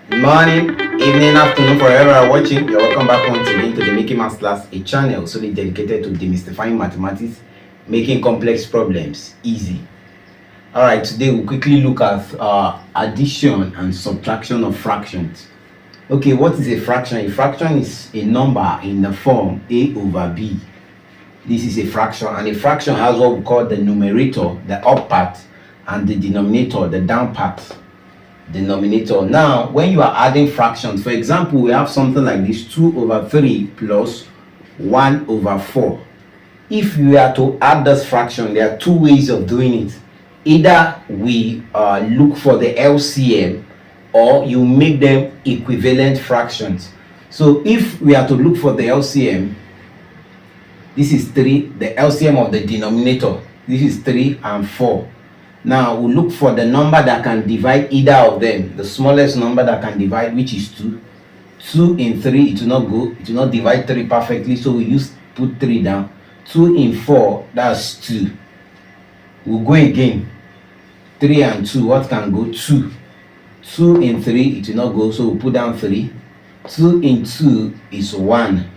Good morning, evening, afternoon, forever you're watching. You're welcome back once again to the Making Maths Class, a channel solely dedicated to demystifying mathematics, making complex problems easy. Alright, today we'll quickly look at addition and subtraction of fractions. Okay, what is a fraction? A fraction is a number in the form a over b. This is a fraction, and a fraction has what we call the numerator, the up part, and the denominator, the down part. Denominator. Now, when you are adding fractions, for example, we have something like this: 2 over 3 plus 1 over 4. If we are to add this fraction, there are two ways of doing it. Either we look for the LCM, or you make them equivalent fractions. So if we are to look for the LCM, this is 3, the LCM of the denominator, this is 3 and 4. Now we'll look for the number that can divide either of them, the smallest number that can divide, which is 2. 2 in 3, it will not divide 3 perfectly, so we put 3 down. 2 in 4, that's 2. We'll go again. 3 and 2, what can go? 2. 2 in 3, it will not go, so we'll put down 3. 2 in 2 is 1.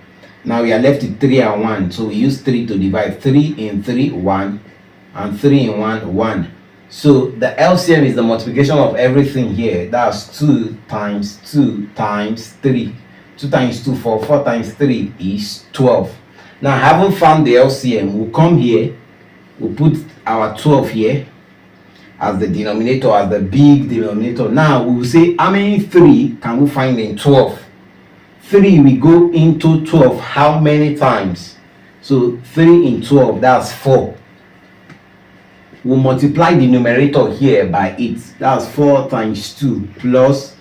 Now we are left with 3 and 1, so we use 3 to divide. 3 in 3, 1, and 3 in 1, 1. So the LCM is the multiplication of everything here. That's 2 times 2 times 3. 2 times 2, 4. 4 times 3 is 12. Now, having found the LCM, we'll come here. We'll put our 12 here as the denominator, as the big denominator. Now, we will say, how many 3 can we find in 12? 3 we go into 12 how many times? So 3 in 12, that's 4. We'll multiply the numerator here by 8. That's 4 times 2 plus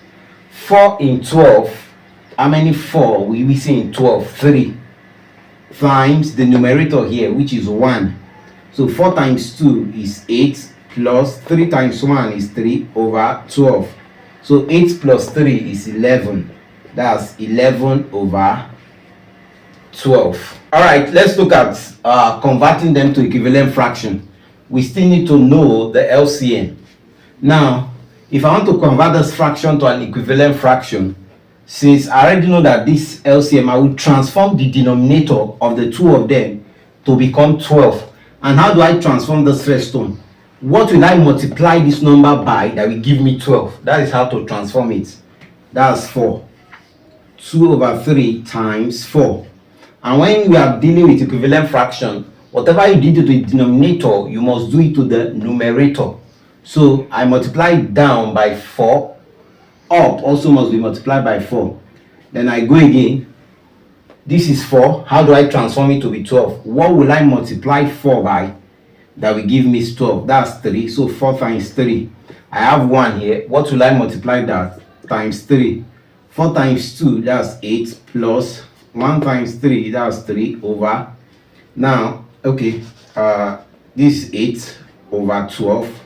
4 in 12. How many 4 will we see in 12? 3 times the numerator here, which is 1. So 4 times 2 is 8 plus 3 times 1 is 3 over 12. So 8 plus 3 is 11. That's 11 over 12. Alright, let's look at converting them to equivalent fraction. We still need to know the LCM. Now, if I want to convert this fraction to an equivalent fraction, since I already know that this LCM, I will transform the denominator of the two of them to become 12. And how do I transform this first one? What will I multiply this number by that will give me 12? That is how to transform it. That's 4. 2 over 3 times 4. And when we are dealing with equivalent fraction, whatever you did to the denominator, you must do it to the numerator. So I multiply down by 4. Up also must be multiplied by 4. Then I go again. This is 4. How do I transform it to be 12? What will I multiply 4 by that will give me 12? That's 3. So 4 times 3. I have 1 here. What will I multiply that? Times 3. 4 times 2, that's 8, plus 1 times 3, that's 3 over. Now, okay, this is 8 over 12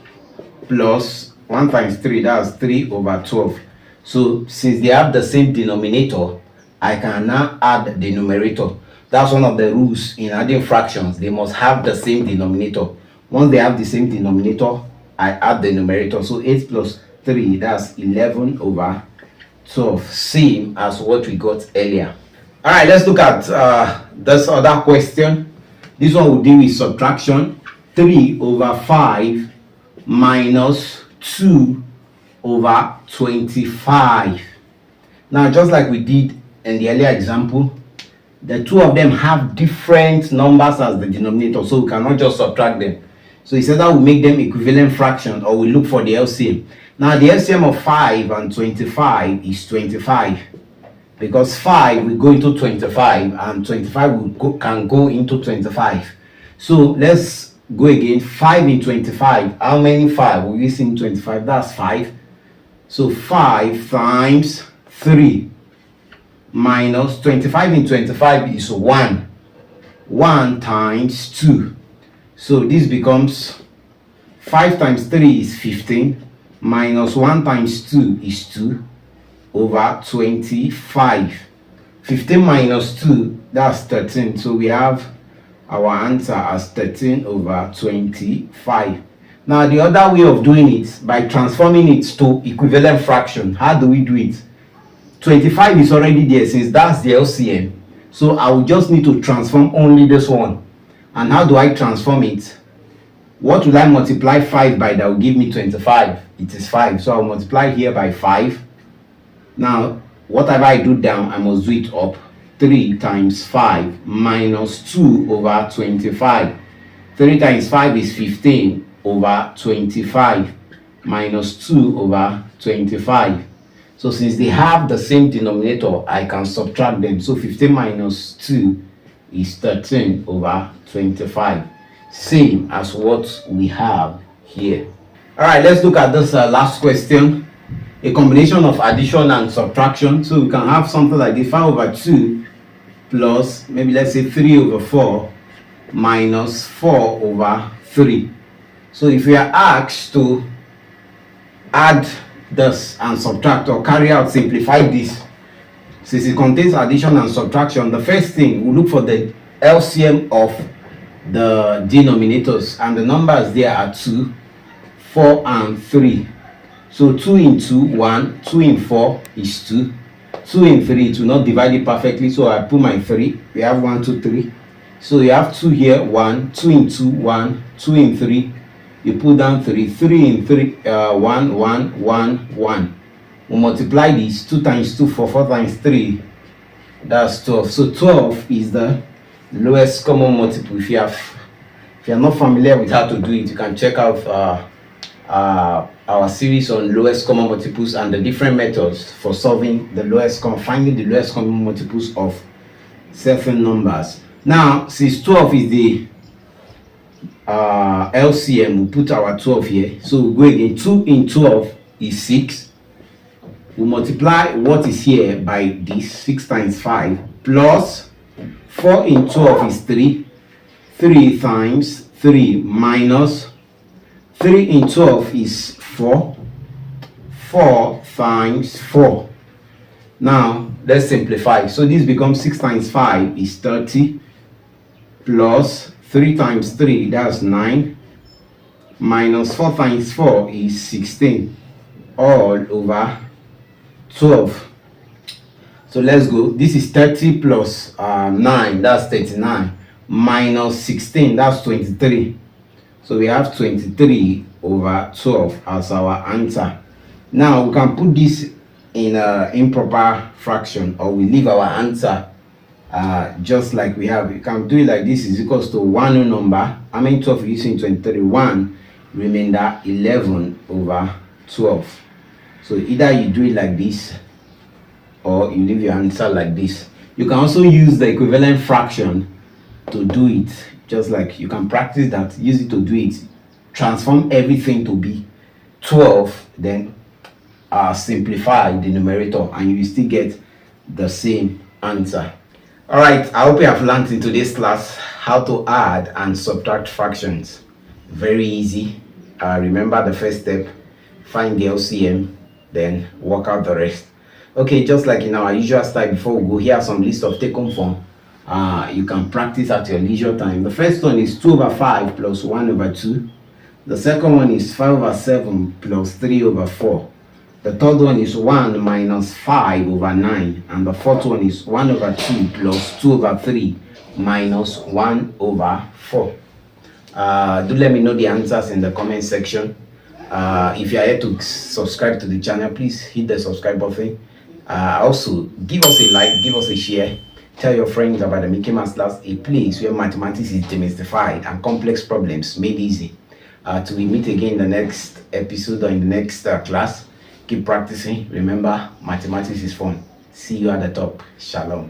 plus 1 times 3, that's 3 over 12. So since they have the same denominator, I can now add the numerator. That's one of the rules in adding fractions. They must have the same denominator. Once they have the same denominator, I add the numerator. So 8 plus 3, that's 11 over 12, same as what we got earlier. All right, let's look at this other question. This one will deal with subtraction. 3 over 5 minus 2 over 25. Now, just like we did in the earlier example, the two of them have different numbers as the denominator, so we cannot just subtract them. So it's either we make them equivalent fractions or we look for the LCM. Now, the LCM of 5 and 25 is 25. Because 5 will go into 25 and 25 can go into 25. So let's go again. 5 in 25. How many 5 will we see in 25? That's 5. So 5 times 3 minus 25 in 25 is 1. 1 times 2. So this becomes 5 times 3 is 15 minus 1 times 2 is 2 over 25. 15 minus 2, that's 13. So we have our answer as 13 over 25. Now the other way of doing it, by transforming it to equivalent fraction. How do we do it? 25 is already there since that's the LCM. So I will just need to transform only this one. And how do I transform it? What will I multiply 5 by that will give me 25? It is 5. So I'll multiply here by 5. Now, whatever I do down, I must do it up. 3 times 5 minus 2 over 25. 3 times 5 is 15 over 25 minus 2 over 25. So since they have the same denominator, I can subtract them. So 15 minus 2 is 13 over 25. Same as what we have here. All right, let's look at this last question. A combination of addition and subtraction. So we can have something like this: 5 over 2 plus, maybe let's say 3 over 4 minus 4 over 3. So if we are asked to add this and subtract, or carry out, simplify this, since it contains addition and subtraction, the first thing we look for the LCM of the denominators, and the numbers there are 2, 4 and 3. So 2 into 1, 2 in 4 is 2, 2 in 3, it will not divide it perfectly, so I put my 3. We have 1, 2, 3. So you have 2 here, 1, 2 in 2, 1, 2 in 3, you put down 3, 3 in 3, 1, 1, 1, 1. We multiply this, 2 times 2, 4, 4 times 3, that's 12. So 12 is the lowest common multiple. If you're not familiar with how to do it, you can check out our series on lowest common multiples and the different methods for solving the lowest finding the lowest common multiples of certain numbers. Now, since 12 is the LCM, we put our 12 here. So we go again. 2 in 12 is 6. We multiply what is here by this, 6 times 5, plus 4 in 12 is 3. 3 times 3 minus 3 in 12 is 4. 4 times 4. Now, let's simplify. So this becomes 6 times 5 is 30, plus 3 times 3, that's 9, minus 4 times 4 is 16, all over 12. So let's go. This is 30 plus 9, that's 39, minus 16, that's 23. So we have 23 over 12 as our answer. Now we can put this in an improper fraction, or we leave our answer just like we have. You can do it like this: is equals to 1 number. How many 12 using 23? 1, remainder 11 over 12. So either you do it like this, or you leave your answer like this. You can also use the equivalent fraction to do it, just like you can practice that, use it to do it. Transform everything to be 12, then simplify the numerator, and you will still get the same answer. All right, I hope you have learned in today's class how to add and subtract fractions. Very easy. Remember the first step: find the LCM, then work out the rest. Okay, just like in our usual style, before we go, here are some list of take-home form you can practice at your leisure time. The first one is 2 over 5 plus 1 over 2. The second one is 5 over 7 plus 3 over 4. The third one is 1 minus 5 over 9. And the fourth one is 1 over 2 plus 2 over 3 minus 1 over 4. Do let me know the answers in the comment section. If you are here to subscribe to the channel, please hit the subscribe button. Also, give us a like, give us a share. Tell your friends about the Mickey Mouse Class, a place where mathematics is demystified and complex problems made easy. Till we meet again in the next episode or in the next class, keep practicing. Remember, mathematics is fun. See you at the top. Shalom.